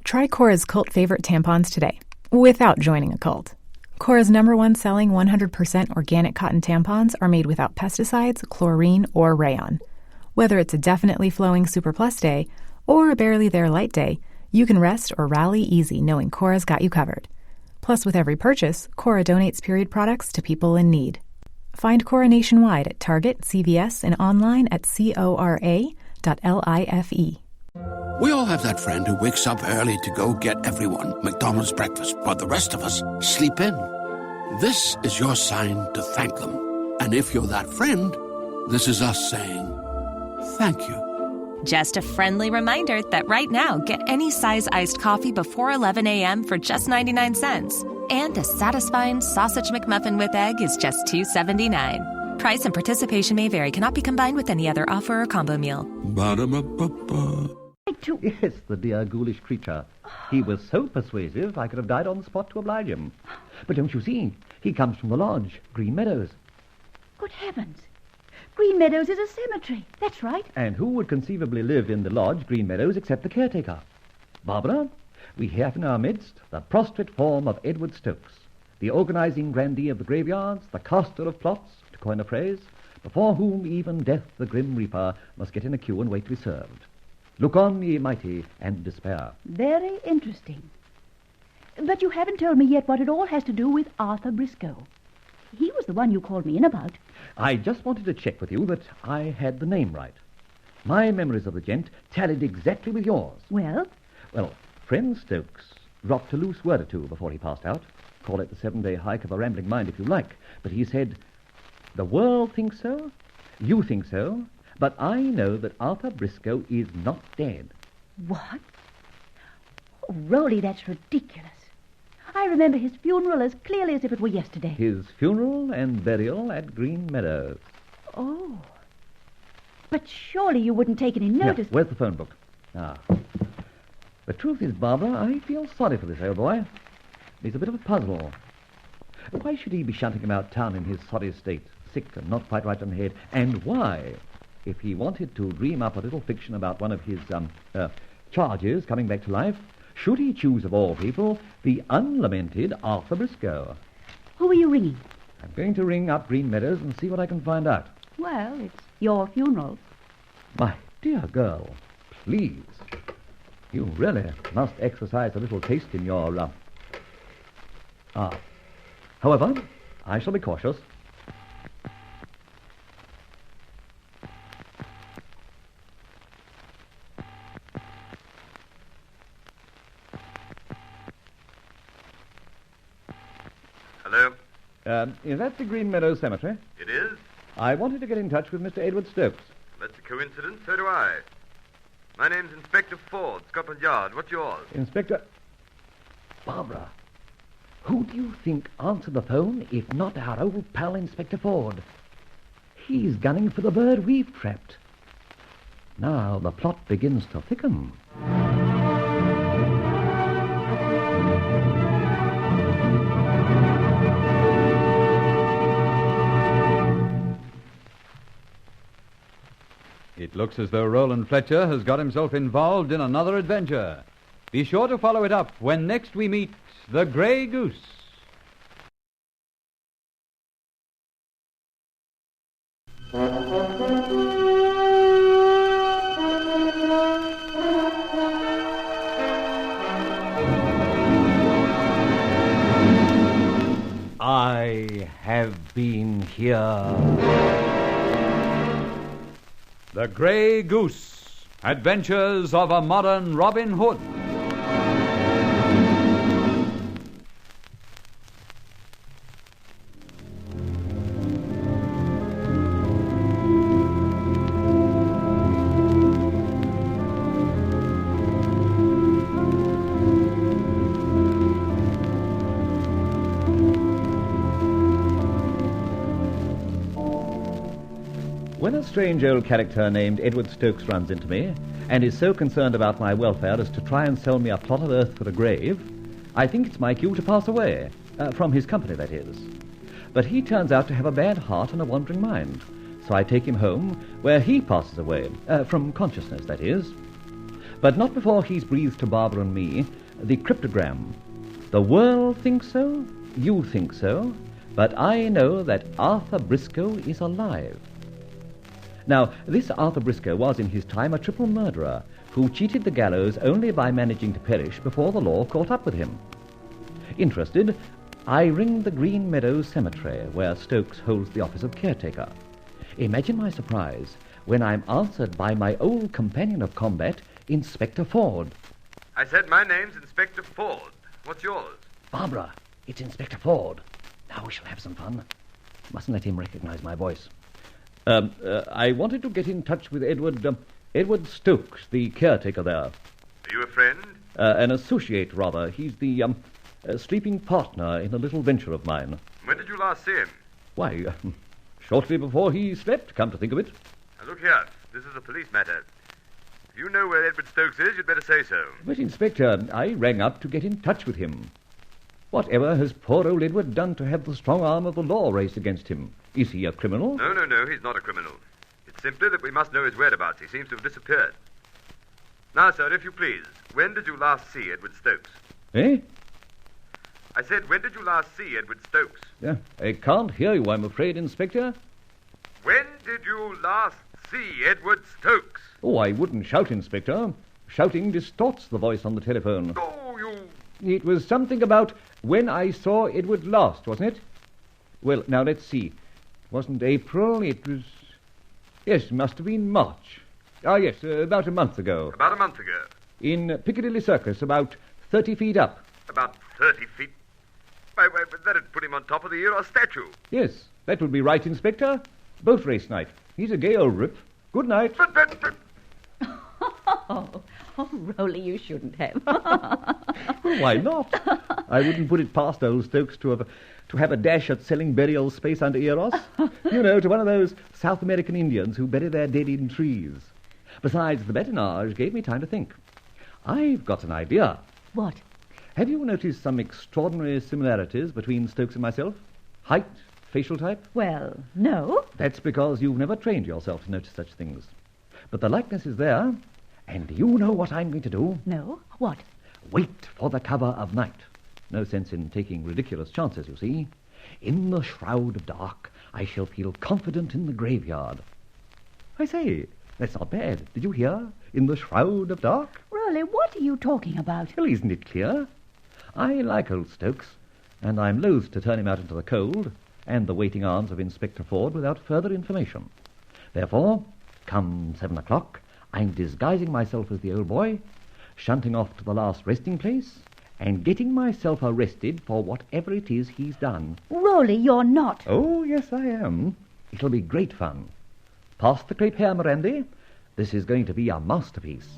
Try Cora's cult favorite tampons today, without joining a cult. Cora's #1 selling 100% organic cotton tampons are made without pesticides, chlorine, or rayon. Whether it's a definitely flowing Super Plus day or a barely there light day, you can rest or rally easy knowing Cora's got you covered. Plus, with every purchase, Cora donates period products to people in need. Find Cora nationwide at Target, CVS, and online at cora.life. We all have that friend who wakes up early to go get everyone McDonald's breakfast, while the rest of us sleep in. This is your sign to thank them. And if you're that friend, this is us saying thank you. Just a friendly reminder that right now, get any size iced coffee before 11 a.m. for just 99 cents. And a satisfying sausage McMuffin with egg is just $2.79. Price and participation may vary. Cannot be combined with any other offer or combo meal. Ba-da-ba-ba-ba. Yes, the dear ghoulish creature. He was so persuasive I could have died on the spot to oblige him. But don't you see? He comes from the lodge, Green Meadows. Good heavens. Green Meadows is a cemetery. That's right. And who would conceivably live in the lodge, Green Meadows, except the caretaker? Barbara, we have in our midst the prostrate form of Edward Stokes, the organizing grandee of the graveyards, the caster of plots, to coin a phrase, before whom even Death the Grim Reaper must get in a queue and wait to be served. Look on, ye mighty, and despair. Very interesting. But you haven't told me yet what it all has to do with Arthur Briscoe. He was the one you called me in about. I just wanted to check with you that I had the name right. My memories of the gent tallied exactly with yours. Well? Well, friend Stokes dropped a loose word or two before he passed out. Call it the 7-day hike of a rambling mind if you like. But he said, the world thinks so, you think so, but I know that Arthur Briscoe is not dead. What? Oh, Rolly, that's ridiculous. I remember his funeral as clearly as if it were yesterday. His funeral and burial at Green Meadows. Oh. But surely you wouldn't take any notice. Here, where's the phone book? Ah. The truth is, Barbara, I feel sorry for this old boy. He's a bit of a puzzle. Why should he be shunting about town in his sorry state, sick and not quite right on the head? And why, if he wanted to dream up a little fiction about one of his charges coming back to life, should he choose, of all people, the unlamented Arthur Briscoe? Who are you ringing? I'm going to ring up Green Meadows and see what I can find out. Well, it's your funeral. My dear girl, please. You really must exercise a little taste in your... However, I shall be cautious. Hello? Is that the Green Meadows Cemetery? It is? I wanted to get in touch with Mr. Edward Stokes. That's a coincidence. So do I. My name's Inspector Ford, Scotland Yard. What's yours? Inspector... Barbara, who do you think answered the phone if not our old pal Inspector Ford? He's gunning for the bird we've trapped. Now the plot begins to thicken. It looks as though Rolland Fletcher has got himself involved in another adventure. Be sure to follow it up when next we meet the Grey Goose. I have been here. The Grey Goose, Adventures of a Modern Robin Hood. When a strange old character named Edward Stokes runs into me and is so concerned about my welfare as to try and sell me a plot of earth for a grave, I think it's my cue to pass away, from his company, that is. But he turns out to have a bad heart and a wandering mind, so I take him home, where he passes away, from consciousness, that is. But not before he's breathed to Barbara and me the cryptogram. The world thinks so, you think so, but I know that Arthur Briscoe is alive. Now, this Arthur Briscoe was in his time a triple murderer who cheated the gallows only by managing to perish before the law caught up with him. Interested, I ring the Green Meadows Cemetery, where Stokes holds the office of caretaker. Imagine my surprise when I'm answered by my old companion of combat, Inspector Ford. I said my name's Inspector Ford. What's yours? Barbara, it's Inspector Ford. Now we shall have some fun. Mustn't let him recognize my voice. I wanted to get in touch with Edward Stokes, the caretaker there. Are you a friend? An associate, rather. He's the sleeping partner in a little venture of mine. When did you last see him? Why, shortly before he slept, come to think of it. Now, look here. This is a police matter. If you know where Edward Stokes is, you'd better say so. But, Inspector, I rang up to get in touch with him. Whatever has poor old Edward done to have the strong arm of the law raised against him? Is he a criminal? No, he's not a criminal. It's simply that we must know his whereabouts. He seems to have disappeared. Now, sir, if you please, when did you last see Edward Stokes? Eh? I said, when did you last see Edward Stokes? I can't hear you, I'm afraid, Inspector. When did you last see Edward Stokes? Oh, I wouldn't shout, Inspector. Shouting distorts the voice on the telephone. Oh, you... It was something about when I saw Edward last, wasn't it? Well, now, let's see. It wasn't April, it was... Yes, it must have been March. Ah, yes, about a month ago. About a month ago? In Piccadilly Circus, about 30 feet up. About 30 feet? Why, that'd put him on top of the Eros statue. Yes, that would be right, Inspector. Boat race night. He's a gay old rip. Good night. But... Oh, Rolly, you shouldn't have. Well, why not? I wouldn't put it past old Stokes to have a dash at selling burial space under Eros. You know, to one of those South American Indians who bury their dead in trees. Besides, the badinage gave me time to think. I've got an idea. What? Have you noticed some extraordinary similarities between Stokes and myself? Height, facial type? Well, no. That's because you've never trained yourself to notice such things. But the likeness is there, and you know what I'm going to do? No? What? Wait for the cover of night. No sense in taking ridiculous chances, you see. In the shroud of dark, I shall feel confident in the graveyard. I say, that's not bad. Did you hear? In the shroud of dark? Rolly, what are you talking about? Well, isn't it clear? I like old Stokes, and I'm loath to turn him out into the cold and the waiting arms of Inspector Ford without further information. Therefore, come 7 o'clock, I'm disguising myself as the old boy, shunting off to the last resting place, and getting myself arrested for whatever it is he's done. Rolly, you're not. Oh, yes, I am. It'll be great fun. Pass the crepe here, Mirandy. This is going to be a masterpiece.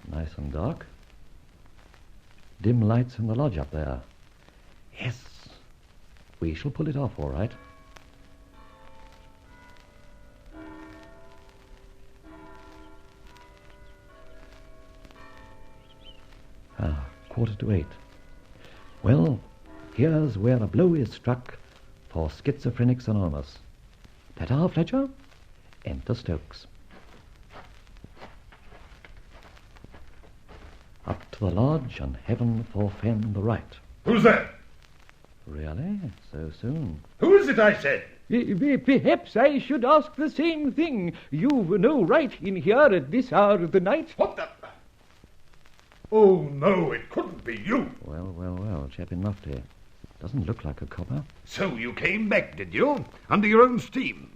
Nice and dark. Dim lights in the lodge up there. Yes, we shall pull it off, all right. Ah, 7:45. Well, here's where a blow is struck for Schizophrenics Anonymous. Ta-ta, Fletcher. Enter Stokes. Up to the lodge and heaven forfend the right. Who's that? Really? So soon? Who is it, I said? Perhaps I should ask the same thing. You've no right in here at this hour of the night. What the... Oh, no, it couldn't be you. Well, chap in mufti. Doesn't look like a copper. So you came back, did you? Under your own steam.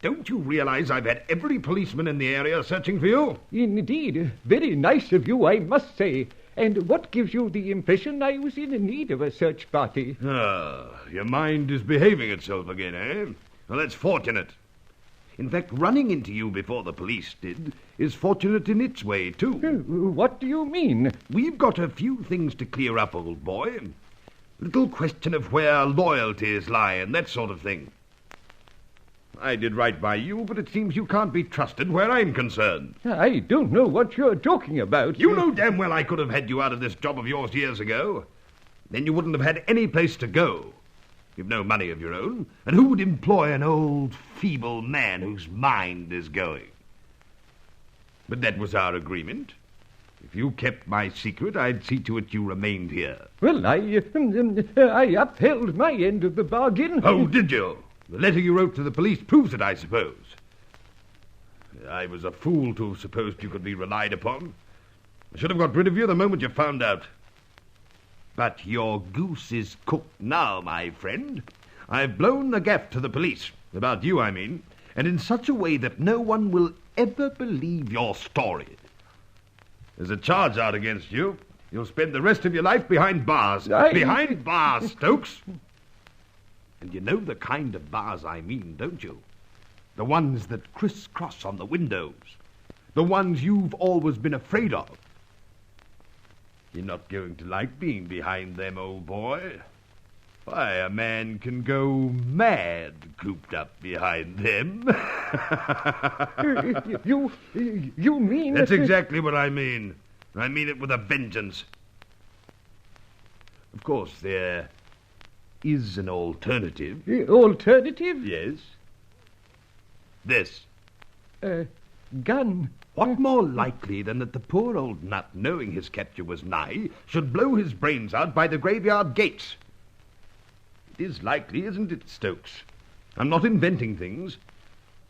Don't you realize I've had every policeman in the area searching for you? Indeed. Very nice of you, I must say. And what gives you the impression I was in need of a search party? Ah, your mind is behaving itself again, eh? Well, that's fortunate. In fact, running into you before the police did is fortunate in its way, too. What do you mean? We've got a few things to clear up, old boy. Little question of where loyalties lie and that sort of thing. I did right by you, but it seems you can't be trusted where I'm concerned. I don't know what you're talking about. You know damn well I could have had you out of this job of yours years ago. Then you wouldn't have had any place to go. You've no money of your own, and who would employ an old, feeble man whose mind is going? But that was our agreement. If you kept my secret, I'd see to it you remained here. Well, I upheld my end of the bargain. Oh, did you? The letter you wrote to the police proves it, I suppose. I was a fool to have supposed you could be relied upon. I should have got rid of you the moment you found out. But your goose is cooked now, my friend. I've blown the gaff to the police, about you, I mean, and in such a way that no one will ever believe your story. There's a charge out against you. You'll spend the rest of your life behind bars. Behind bars, Stokes. And you know the kind of bars I mean, don't you? The ones that crisscross on the windows. The ones you've always been afraid of. You're not going to like being behind them, old boy. Why, a man can go mad cooped up behind them. You mean... That's exactly what I mean. I mean it with a vengeance. Of course, there is an alternative. Alternative? Yes. This. Gun. What more likely than that the poor old nut, knowing his capture was nigh, should blow his brains out by the graveyard gates? It is likely, isn't it, Stokes? I'm not inventing things.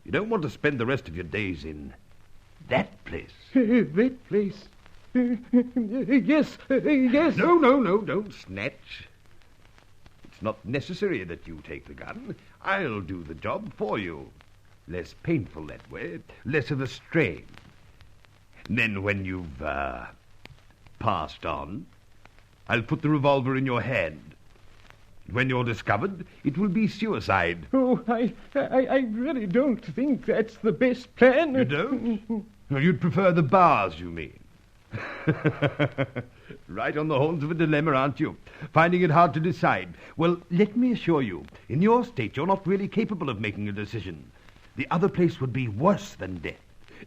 You don't want to spend the rest of your days in that place. That place? Yes, yes. No, don't snatch. It's not necessary that you take the gun. I'll do the job for you. Less painful that way, less of a strain. And then when you've, passed on, I'll put the revolver in your hand. When you're discovered, it will be suicide. Oh, I really don't think that's the best plan. You don't? You'd prefer the bars, you mean? Right on the horns of a dilemma, aren't you? Finding it hard to decide. Well, let me assure you, in your state, you're not really capable of making a decision. The other place would be worse than death.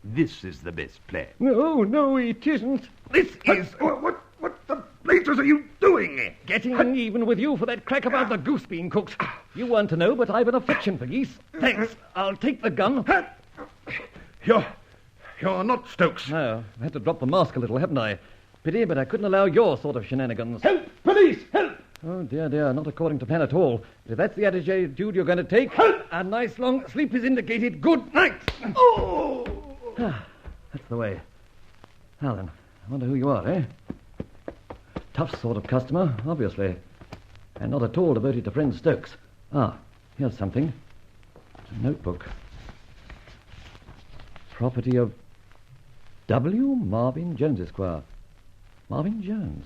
This is the best plan. No, it isn't. This is... What the blazes are you doing? Getting even with you for that crack about the goose being cooked. You want to know, but I've an affection for geese. Thanks. I'll take the gun. You're not Stokes. No, I had to drop the mask a little, haven't I? Pity, but I couldn't allow your sort of shenanigans. Help! Police! Help! Oh, dear, not according to plan at all. But if that's the attitude you're going to take, help! A nice long sleep is indicated. Good night! Oh! That's the way. Now then, I wonder who you are, eh? Tough sort of customer, obviously. And not at all devoted to friend Stokes. Ah, here's something. A notebook. Property of W. Marvin Jones, Esquire. Marvin Jones.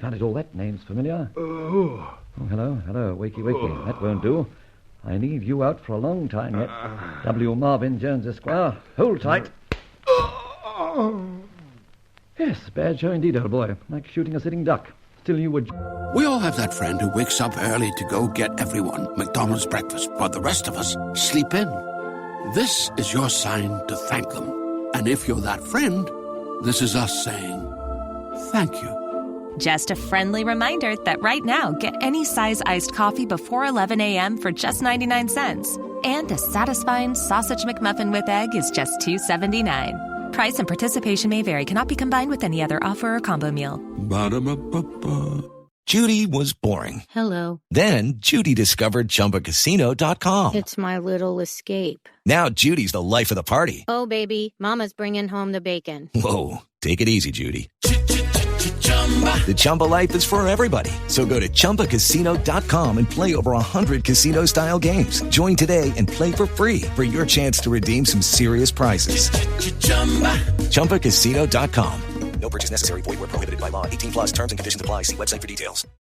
Found it all, that name's familiar. Oh, hello, wakey. That won't do. I need you out for a long time yet. W. Marvin Jones, Esquire. Hold tight. Yes, bad show indeed, old boy. Like shooting a sitting duck. Still you would... We all have that friend who wakes up early to go get everyone McDonald's breakfast, while the rest of us sleep in. This is your sign to thank them. And if you're that friend, this is us saying thank you. Just a friendly reminder that right now, get any size iced coffee before 11 a.m. for just 99 cents. And a satisfying sausage McMuffin with egg is just $2.79. Price and participation may vary. Cannot be combined with any other offer or combo meal. Ba-da-ba-ba-ba. Judy was boring. Hello. Then Judy discovered ChumbaCasino.com. It's my little escape. Now Judy's the life of the party. Oh, baby, mama's bringing home the bacon. Whoa, take it easy, Judy. The Chumba life is for everybody. So go to ChumbaCasino.com and play over 100 casino-style games. Join today and play for free for your chance to redeem some serious prizes. ChumbaCasino.com. No purchase necessary. Void where prohibited by law. 18+ terms and conditions apply. See website for details.